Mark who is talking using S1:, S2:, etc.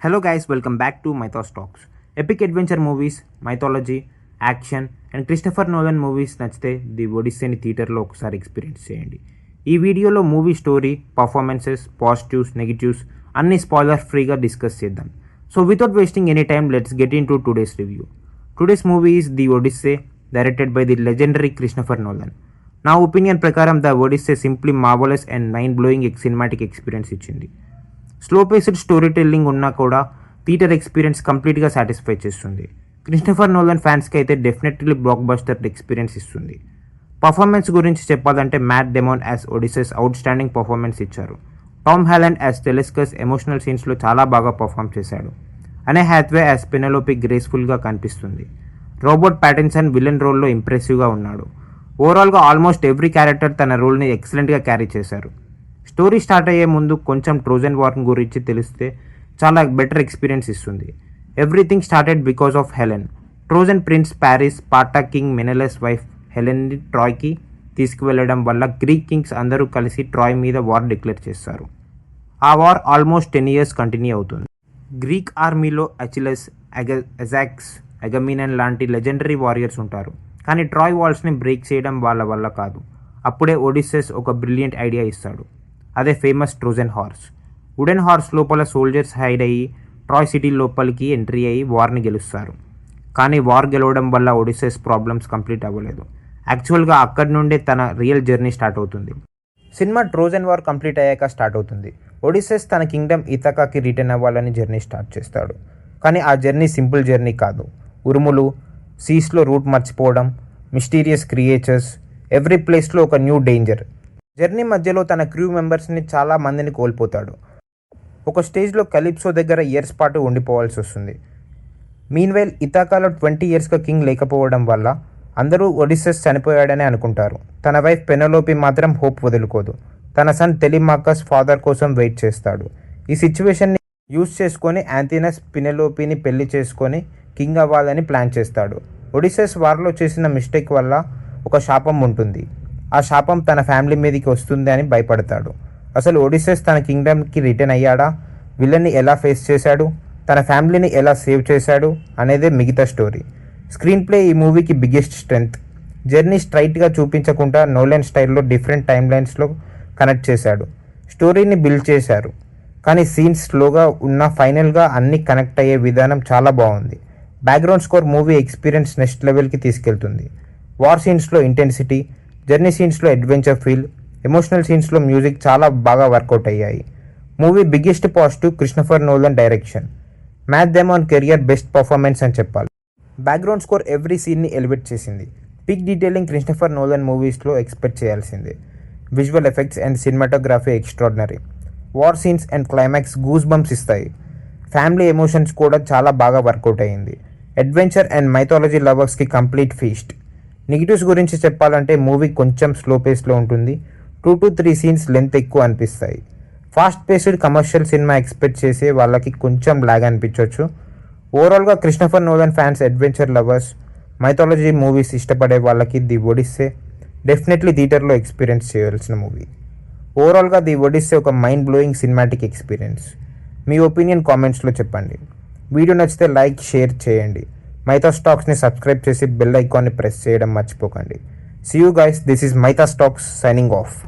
S1: Hello guys, welcome back to Mythos Talks. Epic adventure movies, mythology, action and Christopher Nolan movies నచ్చితే the ఒడిస్సేని థియేటర్లో ఒకసారి experience చేయండి. ఈ వీడియోలో movie story, performances, positives, negatives అన్ని స్పాయిలర్ ఫ్రీగా డిస్కస్ చేద్దాం. So without wasting any time let's get into today's review. Today's movie is the Odyssey, directed by the legendary Christopher Nolan. నా ఒపీనియన్ ప్రకారం the Odyssey simply marvellous and mind blowing cinematic experience ఇచ్చింది. Slow paced story telling ఉన్నా కూడా theatre experience కంప్లీట్గా satisfy చేస్తుంది. Christopher Nolan ఫ్యాన్స్కి అయితే definitely blockbuster experience ఇస్తుంది. పర్ఫార్మెన్స్ గురించి చెప్పాలంటే Matt Damon as Odysseus outstanding performance ఇచ్చారు. Tom Holland as Telemachus emotional సీన్స్లో చాలా బాగా పర్ఫామ్ చేశాడు. అనే హ్యాత్వే యాజ్ పెనెలోపి గ్రేస్ఫుల్గా కనిపిస్తుంది. రాబర్ట్ ప్యాటిన్సన్ విలన్ రోల్లో ఇంప్రెసివ్గా ఉన్నాడు. ఓవరాల్గా ఆల్మోస్ట్ ఎవ్రీ క్యారెక్టర్ తన రోల్ని ఎక్సలెంట్గా క్యారీ చేశారు. స్టోరీ స్టార్ట్ అయ్యే ముందు కొంచెం ట్రోజన్ వార్ గురించి తెలిస్తే చాలా బెటర్ ఎక్స్పీరియన్స్ ఇస్తుంది. Everything started because of Helen. Trojan prince Paris Sparta king Menelaus wife హెలెన్ని ట్రాయ్కి తీసుకువెళ్లడం వల్ల గ్రీక్ కింగ్స్ అందరూ కలిసి ట్రాయ్ మీద వార్ డిక్లేర్ చేస్తారు. ఆ వార్ ఆల్మోస్ట్ 10 years కంటిన్యూ అవుతుంది. గ్రీక్ ఆర్మీలో అచిలస్, ఎజాక్స్, అగమీనన్ లాంటి లెజెండరీ వారియర్స్ ఉంటారు. కానీ ట్రాయ్ వాల్స్ని బ్రేక్ చేయడం వాళ్ళ వల్ల కాదు. అప్పుడే ఒడిస్సెస్ ఒక బ్రిలియంట్ ఐడియా ఇస్తాడు. అదే famous Trojan horse. Wooden horse లోపల సోల్జర్స్ హైడ్ అయ్యి ట్రాయ్ సిటీ లోపలికి ఎంట్రీ అయ్యి వార్ని గెలుస్తారు. కానీ వార్ గెలవడం వల్ల ఒడిస్సెస్ ప్రాబ్లమ్స్ కంప్లీట్ అవ్వలేదు. యాక్చువల్గా అక్కడి నుండే తన రియల్ జర్నీ స్టార్ట్ అవుతుంది. సినిమా ట్రోజన్ వార్ కంప్లీట్ అయ్యాక స్టార్ట్ అవుతుంది. ఒడిస్సెస్ తన కింగ్డమ్ ఇథాకాకి రిటర్న్ అవ్వాలని జర్నీ స్టార్ట్ చేస్తాడు. కానీ ఆ జర్నీ సింపుల్ జర్నీ కాదు. ఉరుములు, సీస్లో రూట్ మర్చిపోవడం, మిస్టీరియస్ క్రియేచర్స్, ఎవ్రీ ప్లేస్లో ఒక న్యూ డేంజర్. జర్నీ మధ్యలో తన క్రూ మెంబర్స్ని చాలా మందిని కోల్పోతాడు. ఒక స్టేజ్లో కలిప్సో దగ్గర ఇయర్స్ పాటు ఉండిపోవాల్సి వస్తుంది. మీన్వైల్ ఇథాకాలో 20 yearsగా కింగ్ లేకపోవడం వల్ల అందరూ ఒడిస్సెస్ చనిపోయాడని అనుకుంటారు. తన వైఫ్ పెనెలోపి మాత్రం హోప్ వదులుకోదు. తన సన్ టెలిమాకస్ ఫాదర్ కోసం వెయిట్ చేస్తాడు. ఈ సిచ్యువేషన్ని యూజ్ చేసుకొని యాంథినస్ పెనెలోపిని పెళ్లి చేసుకొని కింగ్ అవ్వాలని ప్లాన్ చేస్తాడు. ఒడిస్సెస్ వార్లో చేసిన మిస్టేక్ వల్ల ఒక శాపం ఉంటుంది. ఆ శాపం తన ఫ్యామిలీ మీదకి వస్తుంది అని భయపడతాడు. అసలు ఒడిస్సెస్ తన కింగ్డమ్కి రిటర్న్ అయ్యాడా, విలన్ని ఎలా ఫేస్ చేశాడు, తన ఫ్యామిలీని ఎలా సేవ్ చేశాడు అనేదే మిగతా స్టోరీ. స్క్రీన్ ప్లే ఈ మూవీకి బిగ్గెస్ట్ స్ట్రెంగ్త్. జర్నీ స్ట్రైట్గా చూపించకుండా నోలన్ స్టైల్లో డిఫరెంట్ టైమ్ లైన్స్లో కనెక్ట్ చేశాడు. స్టోరీని బిల్డ్ చేశారు. కానీ సీన్స్ స్లోగా ఉన్న ఫైనల్గా అన్నీ కనెక్ట్ అయ్యే విధానం చాలా బాగుంది. Background score movie experience next లెవెల్కి తీసుకెళ్తుంది. వార్ సీన్స్లో ఇంటెన్సిటీ, జర్నీ సీన్స్లో అడ్వెంచర్ ఫీల్, ఎమోషనల్ సీన్స్లో మ్యూజిక్ చాలా బాగా వర్కౌట్ అయ్యాయి. Movie biggest positive Christopher Nolan direction. Matt Damon career best performance అని చెప్పాలి. బ్యాక్గ్రౌండ్ స్కోర్ ఎవ్రీ సీన్ని ఎలివేట్ చేసింది. పిక్ డీటెయిలింగ్ క్రిస్టఫర్ నోలన్ మూవీస్లో ఎక్స్పెక్ట్ చేయాల్సిందే. Visual effects and cinematography extraordinary. War scenes and climax goosebumps ఇస్తాయి. Family emotions కూడా చాలా బాగా వర్కౌట్ అయ్యింది. అడ్వెంచర్ అండ్ మైథాలజీ లవర్స్కి కంప్లీట్ ఫీస్ట్. నెగిటివ్స్ గురించి చెప్పాలంటే మూవీ కొంచెం స్లో పేస్లో ఉంటుంది. 2 to 3 సీన్స్ లెంత్ ఎక్కువ అనిపిస్తాయి. Fast paced commercial cinema expect చేసే వాళ్ళకి కొంచెం లాగ్ అనిపించవచ్చు. ఓవరాల్గా Christopher Nolan fans, adventure lovers, mythology movies ఇష్టపడే వాళ్ళకి ది ఒడిస్సే డెఫినెట్లీ థియేటర్లో ఎక్స్పీరియన్స్ చేయాల్సిన మూవీ. ఓవరాల్గా ది ఒడిస్సే ఒక మైండ్ బ్లోయింగ్ సినిమాటిక్ ఎక్స్పీరియన్స్. మీ ఒపీనియన్ కామెంట్స్లో చెప్పండి. వీడియో నచ్చితే లైక్, షేర్ చేయండి. మైథాస్ టాక్స్ని సబ్స్క్రైబ్ చేసి బెల్ ఐకాన్ని ప్రెస్ చేయడం మర్చిపోకండి. See you guys, this is Mythos Talks signing off.